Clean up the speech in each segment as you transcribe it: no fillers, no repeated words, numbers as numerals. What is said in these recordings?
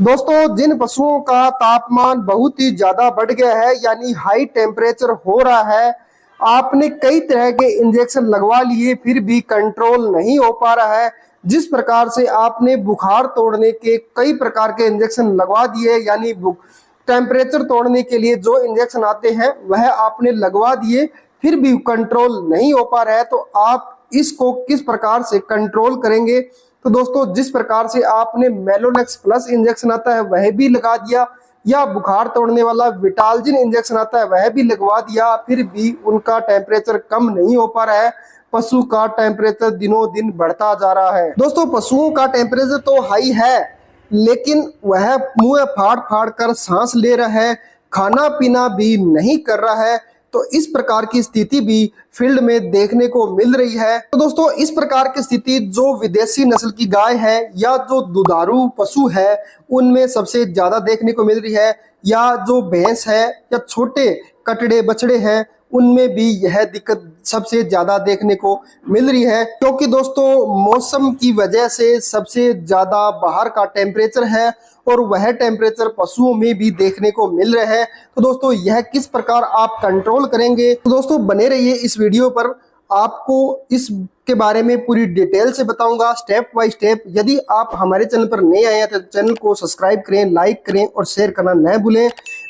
दोस्तों, जिन पशुओं का तापमान बहुत ही ज्यादा बढ़ गया है यानी हाई टेम्परेचर हो रहा है, आपने कई तरह के इंजेक्शन लगवा लिए फिर भी कंट्रोल नहीं हो पा रहा है। जिस प्रकार से आपने बुखार तोड़ने के कई प्रकार के इंजेक्शन लगवा दिए यानी टेम्परेचर तोड़ने के लिए जो इंजेक्शन आते हैं वह आपने लगवा दिए फिर भी कंट्रोल नहीं हो पा रहा है, तो आप इसको किस प्रकार से कंट्रोल करेंगे? तो दोस्तों, जिस प्रकार से आपने मेलोनेक्स प्लस इंजेक्शन आता है वह भी लगा दिया या बुखार तोड़ने वाला विटालजिन इंजेक्शन आता है वह भी लगवा दिया, फिर भी उनका टेम्परेचर कम नहीं हो पा रहा है। पशु का टेम्परेचर दिनों दिन बढ़ता जा रहा है। दोस्तों, पशुओं का टेम्परेचर तो हाई है लेकिन वह मुंह फाड़ फाड़ कर सांस ले रहा है, खाना पीना भी नहीं कर रहा है। तो इस प्रकार की स्थिति भी फील्ड में देखने को मिल रही है। तो दोस्तों, इस प्रकार की स्थिति जो विदेशी नस्ल की गाय है या जो दुधारू पशु है उनमें सबसे ज्यादा देखने को मिल रही है, या जो भैंस है या छोटे कटड़े बछड़े हैं उनमें भी यह दिक्कत सबसे ज्यादा देखने को मिल रही है, क्योंकि दोस्तों मौसम की वजह से सबसे ज्यादा बाहर का टेम्परेचर है और वह टेम्परेचर पशुओं में भी देखने को मिल रहे हैं। तो दोस्तों, यह किस प्रकार आप कंट्रोल करेंगे? तो दोस्तों, बने रहिए इस वीडियो पर, आपको इसके बारे में पूरी डिटेल से बताऊंगा स्टेप बाय स्टेप। यदि आप हमारे चैनल पर नए आए हैं तो चैनल को सब्सक्राइब करें, लाइक करें और शेयर करना न भूलें।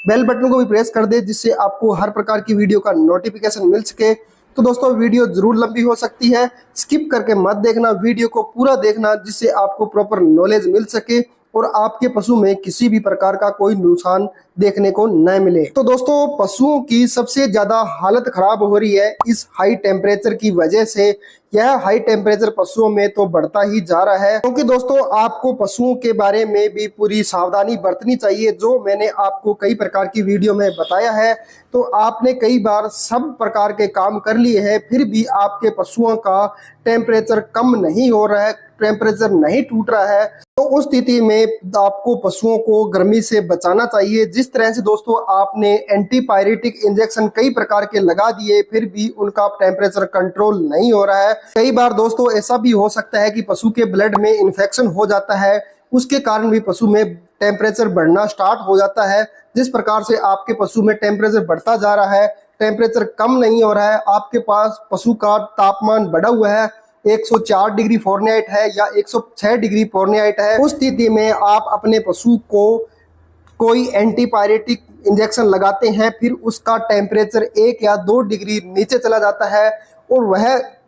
बेल बटन को भी प्रेस कर दें जिससे आपको हर प्रकार की वीडियो का नोटिफिकेशन मिल सके। तो दोस्तों, वीडियो जरूर लंबी हो सकती है, स्किप करके मत देखना, वीडियो को पूरा देखना जिससे आपको प्रॉपर नॉलेज मिल सके और आपके पशु में किसी भी प्रकार का कोई नुकसान देखने को न मिले। तो दोस्तों, पशुओं की सबसे ज्यादा हालत खराब हो रही है इस हाई टेम्परेचर की वजह से। यह हाई टेम्परेचर पशुओं में तो बढ़ता ही जा रहा है, क्योंकि दोस्तों आपको पशुओं के बारे में भी पूरी सावधानी बरतनी चाहिए, जो मैंने आपको कई प्रकार की वीडियो में बताया है। तो आपने कई बार सब प्रकार के काम कर लिए हैं फिर भी आपके पशुओं का टेम्परेचर कम नहीं हो रहा है, टेम्परेचर नहीं टूट रहा है। तो उस स्थिति में आपको पशुओं को गर्मी से बचाना चाहिए। जिस तरह से दोस्तों आपने एंटीपायरेटिक इंजेक्शन कई प्रकार के लगा दिए फिर भी उनका टेम्परेचर कंट्रोल नहीं हो रहा है। कई बार दोस्तों ऐसा भी हो सकता है कि पशु के ब्लड में इन्फेक्शन हो जाता है, उसके कारण भी पशु में टेम्परेचर बढ़ना स्टार्ट हो जाता है। जिस प्रकार से आपके पशु में टेम्परेचर बढ़ता जा रहा है, टेम्परेचर कम नहीं हो रहा है, आपके पास पशु का तापमान बढ़ा हुआ है, 104 डिग्री फ़ारेनहाइट है या 106 डिग्री फ़ारेनहाइट है, उस स्थिति में आप अपने पशु को कोई एंटीपायरेटिक इंजेक्शन लगाते हैं, फिर उसका टेम्परेचर 1 या 2 डिग्री नीचे चला जाता है और वह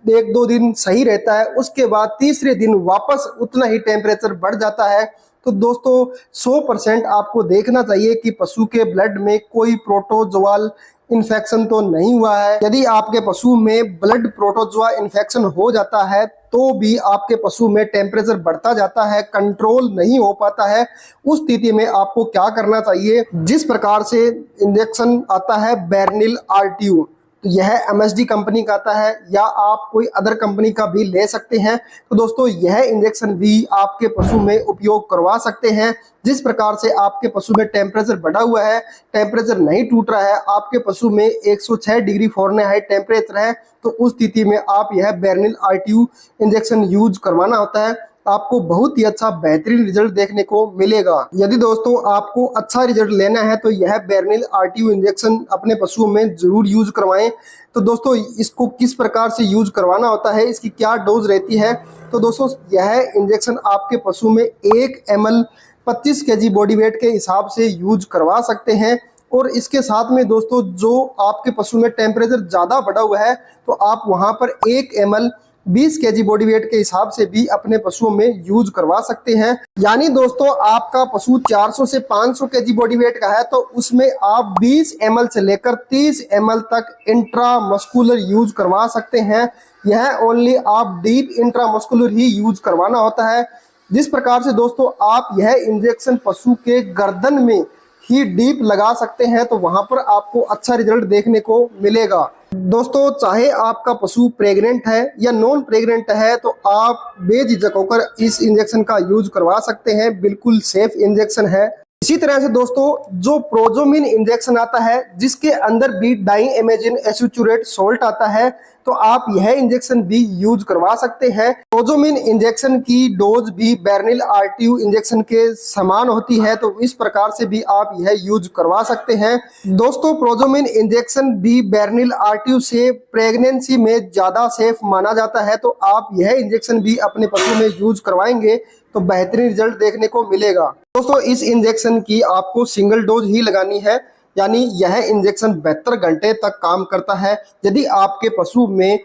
1-2 दिन सही रहता है, उसके बाद तीसरे दिन वापस उतना ही टेम्परेचर बढ़ जाता है। तो दोस्तों 100% आपको देखना चाहिए कि पशु के ब्लड में कोई प्रोटोजोआल इन्फेक्शन तो नहीं हुआ है। यदि आपके पशु में ब्लड प्रोटोजोआ इन्फेक्शन हो जाता है तो भी आपके पशु में टेम्परेचर बढ़ता जाता है, कंट्रोल नहीं हो पाता है। उस स्थिति में आपको क्या करना चाहिए? जिस प्रकार से इंजेक्शन आता है बेरनिल आरटीयू, तो यह एमएसडी कंपनी का आता है या आप कोई अदर कंपनी का भी ले सकते हैं। तो दोस्तों, यह इंजेक्शन भी आपके पशु में उपयोग करवा सकते हैं। जिस प्रकार से आपके पशु में टेम्परेचर बढ़ा हुआ है, टेम्परेचर नहीं टूट रहा है, आपके पशु में 106 डिग्री फ़ारेनहाइट टेम्परेचर है, तो उस स्थिति में आप यह बेरनिल आरटीयू इंजेक्शन यूज करवाना होता है। आपको बहुत ही अच्छा बेहतरीन रिजल्ट देखने को मिलेगा। यदि दोस्तों आपको अच्छा रिजल्ट लेना है तो यह बेरनिल आरटीयू इंजेक्शन अपने पशुओं में जरूर यूज करवाएं। तो दोस्तों, इसको किस प्रकार से यूज करवाना होता है, इसकी क्या डोज रहती है? तो दोस्तों, यह इंजेक्शन आपके पशु में 1 ml 25 kg बॉडी वेट के हिसाब से यूज करवा सकते हैं। और इसके साथ में दोस्तों, जो आपके पशु में टेम्परेचर ज़्यादा बढ़ा हुआ है तो आप वहाँ पर 1 ml 20 kg बॉडी वेट के हिसाब से भी अपने पशुओं में यूज करवा सकते हैं। यानी दोस्तों, आपका पशु 400 से 500 kg बॉडी वेट का है तो उसमें आप 20 ml से लेकर 30 ml तक इंट्रामस्कुलर यूज करवा सकते हैं। यह ओनली आप डीप इंट्रामस्कुलर ही यूज करवाना होता है। जिस प्रकार से दोस्तों आप यह इंजेक्शन पशु के गर्दन में ही डीप लगा सकते हैं तो वहां पर आपको अच्छा रिजल्ट देखने को मिलेगा। दोस्तों, चाहे आपका पशु प्रेग्नेंट है या नॉन प्रेग्नेंट है तो आप बेझिझक होकर इस इंजेक्शन का यूज करवा सकते हैं, बिल्कुल सेफ इंजेक्शन है। इसी तरह से दोस्तों जो प्रोजोमिन इंजेक्शन आता है जिसके अंदर भी डाइइमेजिन एसीचुरेट सोल्ट आता है, तो आप यह इंजेक्शन भी यूज करवा सकते हैं। प्रोजोमिन इंजेक्शन की डोज भी बेरनिल आरटीयू इंजेक्शन के समान होती है, तो इस प्रकार से भी आप यह यूज करवा सकते हैं। दोस्तों प्रोजोमिन इंजेक्शन भी बेरनिल आरटीयू से प्रेगनेंसी में ज्यादा सेफ माना जाता है, तो आप यह इंजेक्शन भी अपने पशु में यूज करवाएंगे तो बेहतरीन रिजल्ट देखने को मिलेगा। दोस्तों इस इंजेक्शन की आपको सिंगल डोज ही लगानी है, यानी यह इंजेक्शन 72 घंटे तक काम करता है। यदि आपके पशु में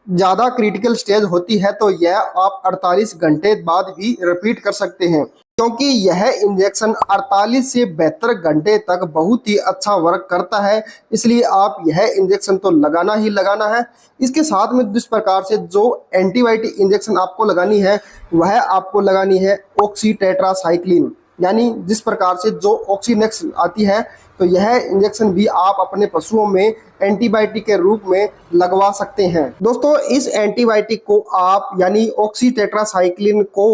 ज्यादा क्रिटिकल स्टेज होती है तो यह आप 48 घंटे बाद भी रिपीट कर सकते हैं, क्योंकि यह इंजेक्शन 48 से 72 घंटे तक बहुत ही अच्छा वर्क करता है। इसलिए आप यह इंजेक्शन तो लगाना ही लगाना है। इसके साथ में जिस प्रकार से जो एंटीबायोटिक इंजेक्शन आपको लगानी है वह आपको लगानी है ऑक्सी टेट्रासाइक्लिन, यानी जिस प्रकार से जो ऑक्सीनेक्स आती है, तो यह इंजेक्शन भी आप अपने पशुओं में एंटीबायोटिक के रूप में लगवा सकते हैं। दोस्तों इस एंटीबायोटिक को आप यानी ऑक्सी टेट्रासाइक्लिन को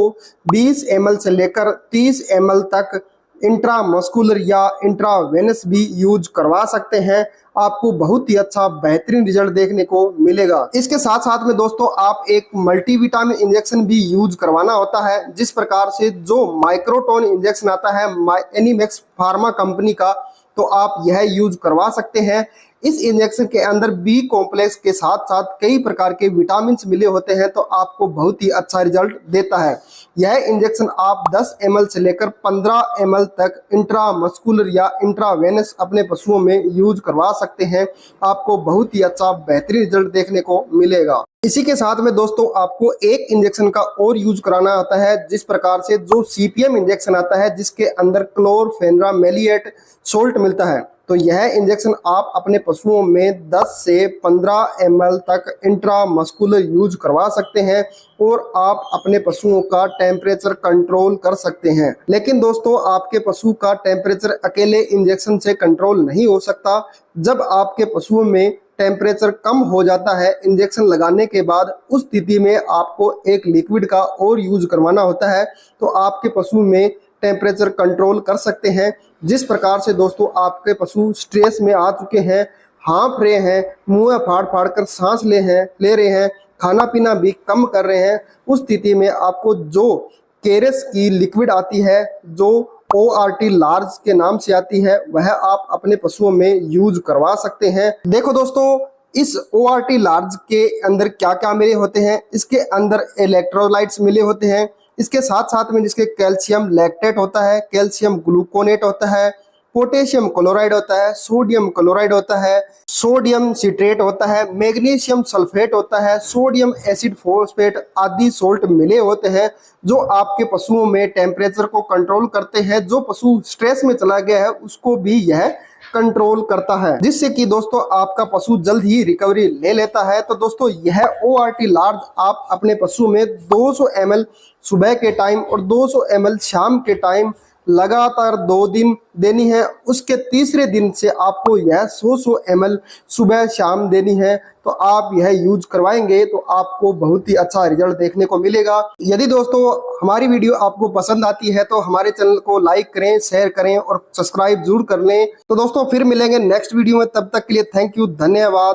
20 ml से लेकर 30 ml तक इंट्रामस्कुलर या इंट्रावेनस भी यूज करवा सकते हैं। आपको बहुत ही अच्छा बेहतरीन रिजल्ट देखने को मिलेगा। इसके साथ साथ में दोस्तों आप एक मल्टीविटामिन इंजेक्शन भी यूज करवाना होता है, जिस प्रकार से जो माइक्रोटोन इंजेक्शन आता है एनीमेक्स फार्मा कंपनी का, तो आप यह यूज करवा सकते हैं। इस इंजेक्शन के अंदर बी कॉम्प्लेक्स के साथ साथ कई प्रकार के विटामिन मिले होते हैं, तो आपको बहुत ही अच्छा रिजल्ट देता है। यह इंजेक्शन आप 10 ml से लेकर 15 ml तक इंट्रामस्कुलर या इंट्रावेनस अपने पशुओं में यूज करवा सकते हैं। आपको बहुत ही अच्छा बेहतरीन रिजल्ट देखने को मिलेगा। इसी के साथ में दोस्तों आपको एक इंजेक्शन का और यूज कराना होता है, जिस प्रकार से जो सीपीएम इंजेक्शन आता है जिसके अंदर क्लोरफेनरामेलिएट सोल्ट मिलता है, तो यह इंजेक्शन आप अपने पशुओं में 10 से 15 ml तक इंट्रामस्कुलर यूज करवा सकते हैं और आप अपने पशुओं का टेम्परेचर कंट्रोल कर सकते हैं। लेकिन दोस्तों आपके पशु का टेम्परेचर अकेले इंजेक्शन से कंट्रोल नहीं हो सकता। जब आपके पशुओं में टेम्परेचर कम हो जाता है इंजेक्शन लगाने के बाद, उस स्थिति में आपको एक लिक्विड का और यूज करवाना होता है, तो आपके पशु में टेम्परेचर कंट्रोल कर सकते हैं। जिस प्रकार से दोस्तों आपके पशु स्ट्रेस में आ चुके हैं, हाँफ रहे हैं, मुंह फाड़ फाड़ कर सांस ले रहे हैं, खाना पीना भी कम कर रहे हैं, उस स्थिति में आपको जो केरेस की लिक्विड आती है जो ORT लार्ज के नाम से आती है, वह आप अपने पशुओं में यूज करवा सकते हैं। देखो दोस्तों इस ORT लार्ज के अंदर क्या क्या मिले होते हैं, इसके अंदर इलेक्ट्रोलाइट्स मिले होते हैं, इसके साथ साथ में जिसके कैल्शियम लैक्टेट होता है, कैल्शियम ग्लूकोनेट होता है, पोटेशियम क्लोराइड होता है, सोडियम क्लोराइड होता है, सोडियम सिट्रेट होता है, मैग्नीशियम सल्फेट होता है, सोडियम एसिड फॉस्फेट आदि सोल्ट मिले होते हैं, जो आपके पशुओं में टेम्परेचर को कंट्रोल करते हैं। जो पशु स्ट्रेस में चला गया है उसको भी यह कंट्रोल करता है, जिससे कि दोस्तों आपका पशु जल्द ही रिकवरी ले लेता है। तो दोस्तों यह ORT लार्ज आप अपने पशु में 200 ml सुबह के टाइम और 200 ml शाम के टाइम लगातार 2 दिन देनी है। उसके तीसरे दिन से आपको यह 100 ml सुबह शाम देनी है। तो आप यह यूज करवाएंगे तो आपको बहुत ही अच्छा रिजल्ट देखने को मिलेगा। यदि दोस्तों हमारी वीडियो आपको पसंद आती है तो हमारे चैनल को लाइक करें, शेयर करें और सब्सक्राइब जरूर कर लें। तो दोस्तों फिर मिलेंगे नेक्स्ट वीडियो में, तब तक के लिए थैंक यू, धन्यवाद।